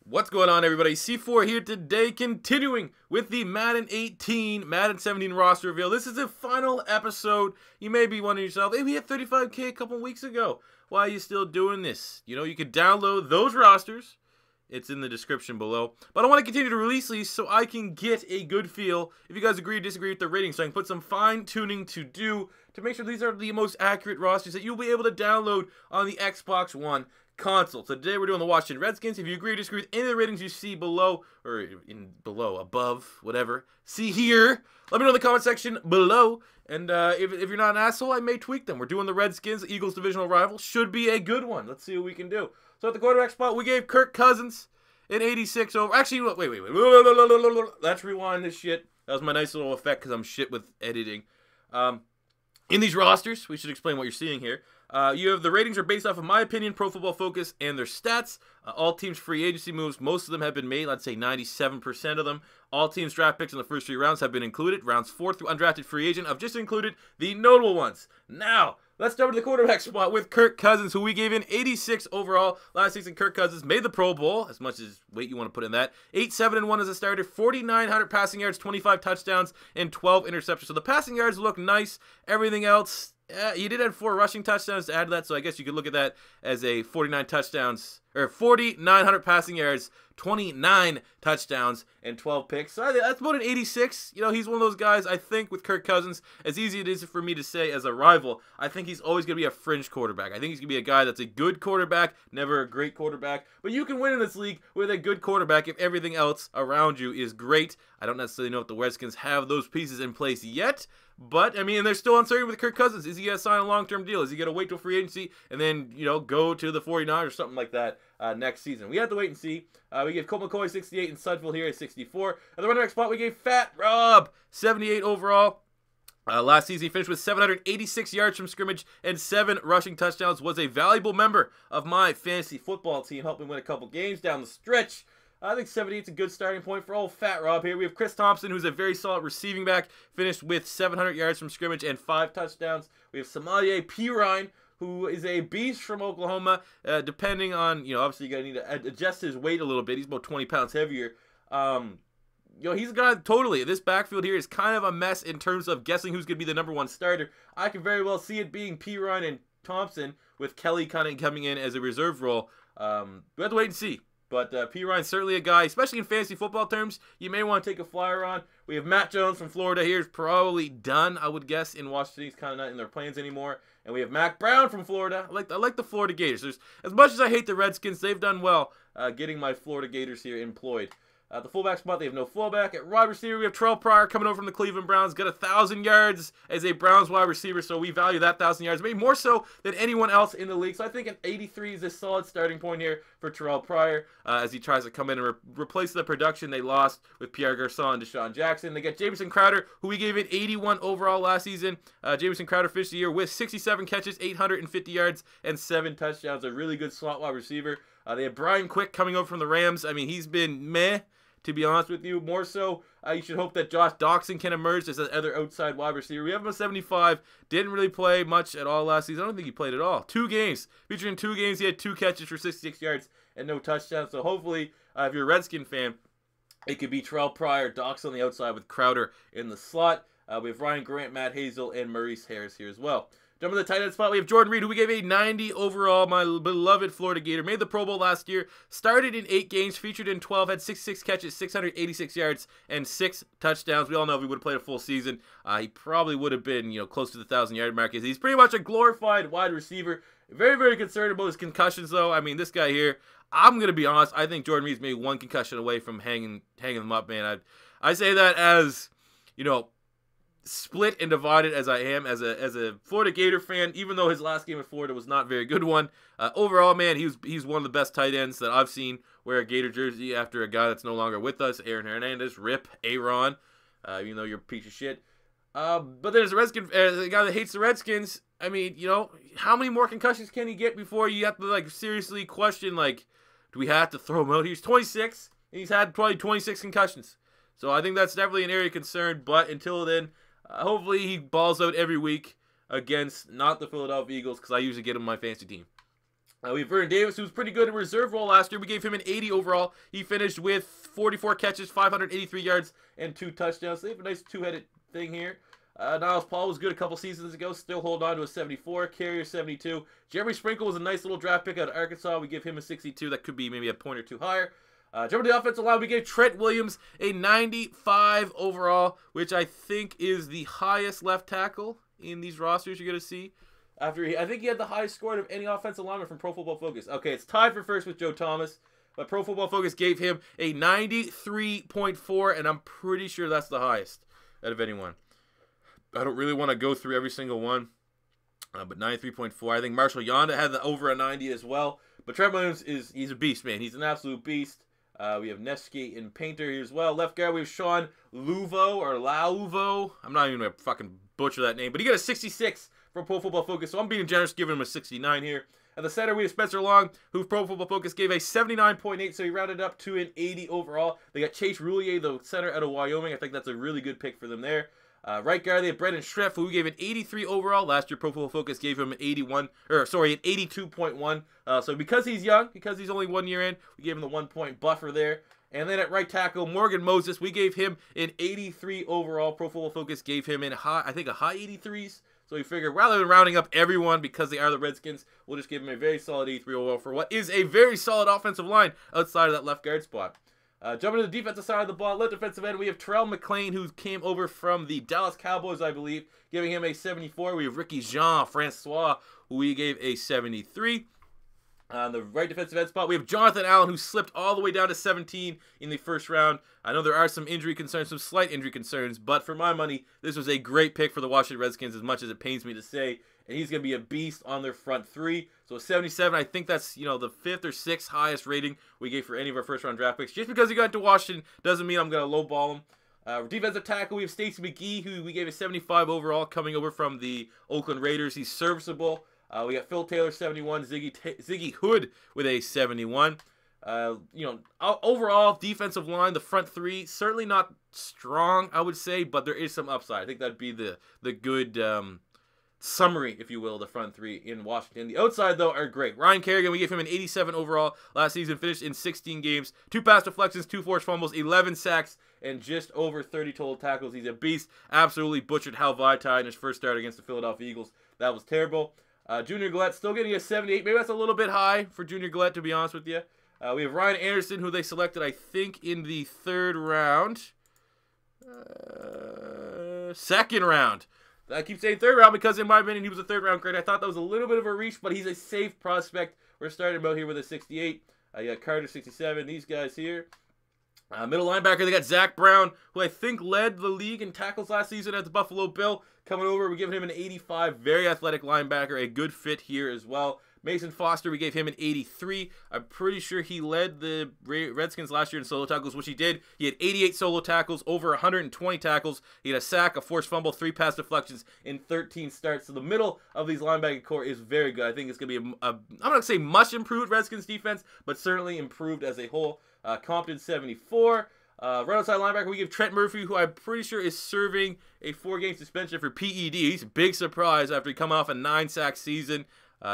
What's going on, everybody? C4 here today, continuing with the Madden 18, Madden 17 roster reveal. This is the final episode. You may be wondering yourself, hey, we hit 35K a couple weeks ago. Why are you still doing this? You know, you can download those rosters. It's in the description below. But I want to continue to release these so I can get a good feel if you guys agree or disagree with the ratings. So I can put some fine-tuning to make sure these are the most accurate rosters that you'll be able to download on the Xbox One console. So today we're doing the Washington Redskins. If you agree or disagree with any of the ratings you see below, or above, whatever, see here, let me know in the comment section below. And if you're not an asshole, I may tweak them. We're doing the Redskins, Eagles divisional rival. Should be a good one. Let's see what we can do. So at the quarterback spot, we gave Kirk Cousins an 86 over. Actually, wait. Let's rewind this shit. That was my nice little effect because I'm shit with editing. In these rosters, we should explain what you're seeing here. You have the ratings are based off of My Opinion, Pro Football Focus, and their stats. All teams' free agency moves, most of them have been made. I'd say 97% of them. All teams' draft picks in the first 3 rounds have been included. Rounds 4 through undrafted free agent, I've just included the notable ones. Now, let's start with the quarterback spot with Kirk Cousins, who we gave in 86 overall. Last season, Kirk Cousins made the Pro Bowl, as much as weight you want to put in that. 8-7-1 as a starter, 4,900 passing yards, 25 touchdowns, and 12 interceptions. So the passing yards look nice. Everything else, he did have 4 rushing touchdowns to add to that, so I guess you could look at that as a 49 touchdowns, or 4,900 passing yards, 29 touchdowns, and 12 picks. So that's about an 86. You know, he's one of those guys, I think, with Kirk Cousins, as easy it is for me to say as a rival, I think he's always going to be a fringe quarterback. I think he's going to be a guy that's a good quarterback, never a great quarterback. But you can win in this league with a good quarterback if everything else around you is great. I don't necessarily know if the Redskins have those pieces in place yet, but, I mean, they're still uncertain with Kirk Cousins. Is he going to sign a long-term deal? Is he going to wait till free agency and then, you know, go to the 49ers or something like that next season? We have to wait and see. We gave Colt McCoy 68 and Sudfeld here at 64. At the running back spot, we gave Fat Rob 78 overall. Last season, he finished with 786 yards from scrimmage and 7 rushing touchdowns. Was a valuable member of my fantasy football team, helping win a couple games down the stretch. I think 78 is a good starting point for old Fat Rob here. We have Chris Thompson, who's a very solid receiving back, finished with 700 yards from scrimmage and 5 touchdowns. We have Sommelier Pirine, who is a beast from Oklahoma, depending on, you know, obviously you're going to need to adjust his weight a little bit. He's about 20 pounds heavier. You know, he's a guy totally. This backfield here is kind of a mess in terms of guessing who's going to be the #1 starter. I can very well see it being Pirine and Thompson, with Kelly kind of coming in as a reserve role. We have to wait and see. But Pirine's certainly a guy, especially in fantasy football terms, you may want to take a flyer on. We have Matt Jones from Florida here. Is probably done, I would guess, in Washington. He's kind of not in their plans anymore. And we have Mack Brown from Florida. I like the Florida Gators. As much as I hate the Redskins, they've done well getting my Florida Gators here employed. At the fullback spot, they have no fullback. At wide receiver, we have Trell Pryor coming over from the Cleveland Browns. Got 1,000 yards as a Browns wide receiver, so we value that 1,000 yards, maybe more so than anyone else in the league. So I think an 83 is a solid starting point here for Trell Pryor as he tries to come in and replace the production they lost with Pierre Garçon and Deshaun Jackson. They get Jameson Crowder, who we gave it 81 overall last season. Jameson Crowder finished the year with 67 catches, 850 yards, and 7 touchdowns. A really good slot wide receiver. They have Brian Quick coming over from the Rams. I mean, he's been meh, to be honest with you. More so, you should hope that Josh Doxson can emerge as another outside wide receiver. We have him at 75. Didn't really play much at all last season. I don't think he played at all. 2 games. Featured in 2 games, he had 2 catches for 66 yards and no touchdowns. So hopefully, if you're a Redskin fan, it could be Trell Pryor, Doxson on the outside with Crowder in the slot. We have Ryan Grant, Matt Hazel, and Maurice Harris here as well. Jumping to the tight end spot, we have Jordan Reed, who we gave a 90 overall, my beloved Florida Gator. Made the Pro Bowl last year, started in 8 games, featured in 12, had 66 catches, 686 yards, and 6 touchdowns. We all know if he would have played a full season, he probably would have been, you know, close to the 1,000-yard mark. He's pretty much a glorified wide receiver. Very, very concerned about his concussions, though. I mean, this guy here, I'm going to be honest, I think Jordan Reed's maybe 1 concussion away from hanging them up, man. I say that as, you know, split and divided as I am as a Florida Gator fan, even though his last game with Florida was not a very good one. Overall, man, he's one of the best tight ends that I've seen wear a Gator jersey after a guy that's no longer with us, Aaron Hernandez, rip, Aaron, even though you're a piece of shit. But there's a guy that hates the Redskins. I mean, you know, how many more concussions can he get before you have to, like, seriously question, like, do we have to throw him out? He's 26, and he's had probably 26 concussions. So I think that's definitely an area of concern, but until then, hopefully he balls out every week against not the Philadelphia Eagles, because I usually get him on my fantasy team. We have Vernon Davis, who was pretty good in reserve role last year. We gave him an 80 overall. He finished with 44 catches, 583 yards, and 2 touchdowns. So they have a nice two-headed thing here. Niles Paul was good a couple seasons ago. Still hold on to a 74. Carrier 72. Jeremy Sprinkle was a nice little draft pick out of Arkansas. We give him a 62. That could be maybe a point or two higher. Jumping to the offensive line, we gave Trent Williams a 95 overall, which I think is the highest left tackle in these rosters you're going to see. I think he had the highest score of any offensive lineman from Pro Football Focus. Okay, it's tied for first with Joe Thomas, but Pro Football Focus gave him a 93.4, and I'm pretty sure that's the highest out of anyone. I don't really want to go through every single one, but 93.4. I think Marshall Yonda had over a 90 as well. But Trent Williams he's a beast, man. He's an absolute beast. We have Neski and Painter here as well. Left guard, we have Sean Lauvo. I'm not even going to fucking butcher that name, but he got a 66 from Pro Football Focus, so I'm being generous giving him a 69 here. At the center, we have Spencer Long, who Pro Football Focus gave a 79.8, so he rounded up to an 80 overall. They got Chase Roulier, the center out of Wyoming. I think that's a really good pick for them there. Right guard, they have Brendan Schriff, who we gave an 83 overall. Last year, Pro Football Focus gave him an 82.1. So because he's young, because he's only 1 year in, we gave him the 1 point buffer there. And then at right tackle, Morgan Moses, we gave him an 83 overall. Pro Football Focus gave him a high 83s. So we figured rather than rounding up everyone because they are the Redskins, we'll just give him a very solid 83 overall for what is a very solid offensive line outside of that left guard spot. Jumping to the defensive side of the ball, left defensive end, we have Terrell McLean, who came over from the Dallas Cowboys, I believe, giving him a 74. We have Ricky Jean-Francois, who we gave a 73. On the right defensive end spot, we have Jonathan Allen, who slipped all the way down to 17 in the first round. I know there are some injury concerns, some slight injury concerns, but for my money, this was a great pick for the Washington Redskins, as much as it pains me to say. And he's going to be a beast on their front three. So a 77, I think that's, the 5th or 6th highest rating we gave for any of our first-round draft picks. Just because he got to Washington doesn't mean I'm going to lowball him. Defensive tackle, we have Stacey McGee, who we gave a 75 overall, coming over from the Oakland Raiders. He's serviceable. We got Phil Taylor, 71. Ziggy Hood with a 71. Overall, defensive line, the front three, certainly not strong, I would say, but there is some upside. I think that'd be the good summary, if you will, the front three in Washington. The outside, though, are great. Ryan Kerrigan, we gave him an 87 overall last season, finished in 16 games, 2 pass deflections, 2 forced fumbles, 11 sacks, and just over 30 total tackles. He's a beast. Absolutely butchered Hal Vaitai in his first start against the Philadelphia Eagles. That was terrible. Junior Gillette still getting a 78. Maybe that's a little bit high for Junior Gillette, to be honest with you. We have Ryan Anderson, who they selected, I think, in the 3rd round. 2nd round. I keep saying 3rd round because, in my opinion, he was a 3rd-round grade. I thought that was a little bit of a reach, but he's a safe prospect. We're starting about here with a 68. You got Carter, 67. These guys here. Middle linebacker, they got Zach Brown, who I think led the league in tackles last season at the Buffalo Bill. Coming over, we're giving him an 85. Very athletic linebacker. A good fit here as well. Mason Foster, we gave him an 83. I'm pretty sure he led the Redskins last year in solo tackles, which he did. He had 88 solo tackles, over 120 tackles. He had a sack, a forced fumble, 3 pass deflections in 13 starts. So the middle of these linebacker core is very good. I think it's going to be I'm not going to say much improved Redskins defense, but certainly improved as a whole. Compton, 74. Right outside linebacker, we give Trent Murphy, who I'm pretty sure is serving a 4-game suspension for PED. He's a big surprise after he come off a 9-sack season.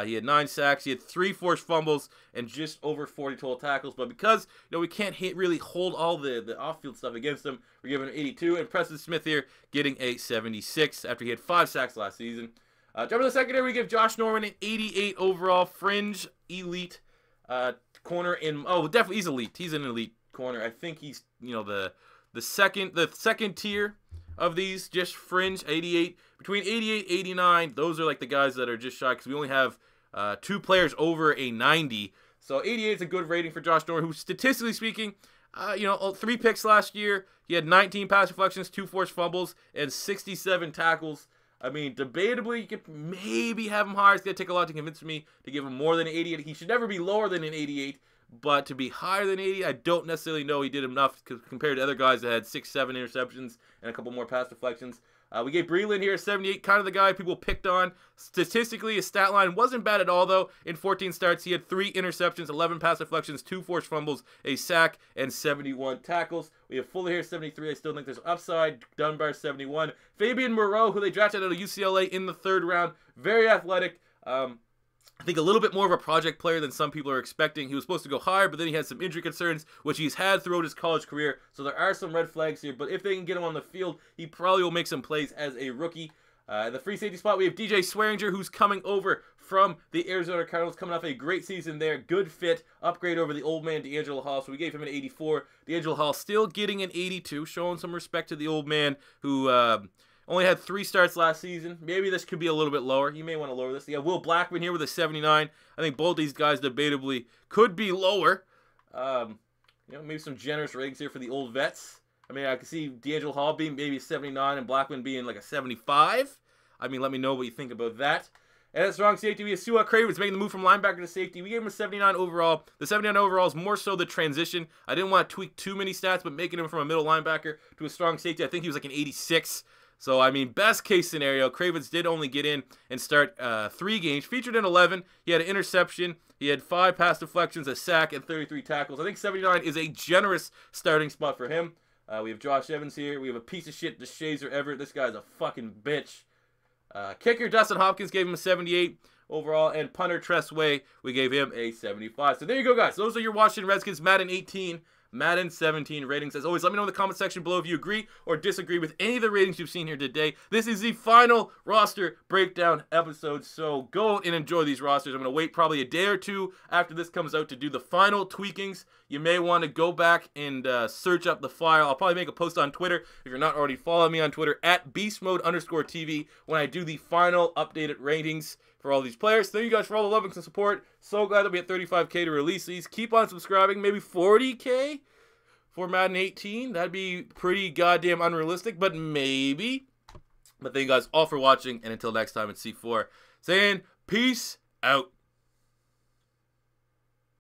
He had 9 sacks, he had 3 forced fumbles, and just over 40 total tackles. But because we can't really hold all the off-field stuff against him, we're giving him 82. And Preston Smith here getting a 76 after he had 5 sacks last season. Jumping to the secondary, we give Josh Norman an 88 overall, fringe elite corner in. Oh, definitely he's elite. He's an elite corner. I think he's the second tier of these, just fringe. 88, between 88 89, those are like the guys that are just shy, because we only have 2 players over a 90. So 88 is a good rating for Josh Norman, who statistically speaking, 3 picks last year. He had 19 pass deflections, 2 forced fumbles, and 67 tackles. I mean, debatably, you could maybe have him higher. It's going to take a lot to convince me to give him more than an 88. He should never be lower than an 88. But to be higher than 80, I don't necessarily know he did enough compared to other guys that had 6, 7 interceptions and a couple more pass deflections. We gave Breland here 78, kind of the guy people picked on. Statistically, his stat line wasn't bad at all, though. In 14 starts, he had 3 interceptions, 11 pass deflections, 2 forced fumbles, a sack, and 71 tackles. We have Fuller here, 73. I still think there's upside. Dunbar, 71. Fabian Moreau, who they drafted out of UCLA in the 3rd round. Very athletic. I think a little bit more of a project player than some people are expecting. He was supposed to go higher, but then he had some injury concerns, which he's had throughout his college career. So there are some red flags here, but if they can get him on the field, he probably will make some plays as a rookie. In the free safety spot, we have DJ Swearinger, who's coming over from the Arizona Cardinals, coming off a great season there. Good fit, upgrade over the old man, D'Angelo Hall. So we gave him an 84. D'Angelo Hall still getting an 82, showing some respect to the old man who only had 3 starts last season. Maybe this could be a little bit lower. You may want to lower this. Yeah, Will Blackman here with a 79. I think both these guys debatably could be lower. Maybe some generous ratings here for the old vets. I mean, I can see D'Angelo Hall being maybe a 79 and Blackman being like a 75. I mean, let me know what you think about that. And at strong safety, we have Su'a Cravens making the move from linebacker to safety. We gave him a 79 overall. The 79 overall is more so the transition. I didn't want to tweak too many stats, but making him from a middle linebacker to a strong safety, I think he was like an 86. So, I mean, best case scenario, Cravens did only get in and start 3 games. Featured in 11. He had an interception. He had 5 pass deflections, a sack, and 33 tackles. I think 79 is a generous starting spot for him. We have Josh Evans here. We have a piece of shit, DeShazer Everett. This guy's a fucking bitch. Kicker Dustin Hopkins gave him a 78 overall. And punter Tress Way, we gave him a 75. So there you go, guys. Those are your Washington Redskins Madden 18, Madden 17 ratings. As always, let me know in the comment section below if you agree or disagree with any of the ratings you've seen here today. This is the final roster breakdown episode, so go and enjoy these rosters. I'm going to wait probably a day or two after this comes out to do the final tweakings. You may want to go back and search up the file. I'll probably make a post on Twitter if you're not already following me on Twitter at beastmode_TV when I do the final updated ratings for all these players. Thank you guys for all the love and support. So glad that we at 35K to release these. Keep on subscribing. Maybe 40K for Madden 18. That'd be pretty goddamn unrealistic, but maybe. But thank you guys all for watching, and until next time, it's C4 saying peace out.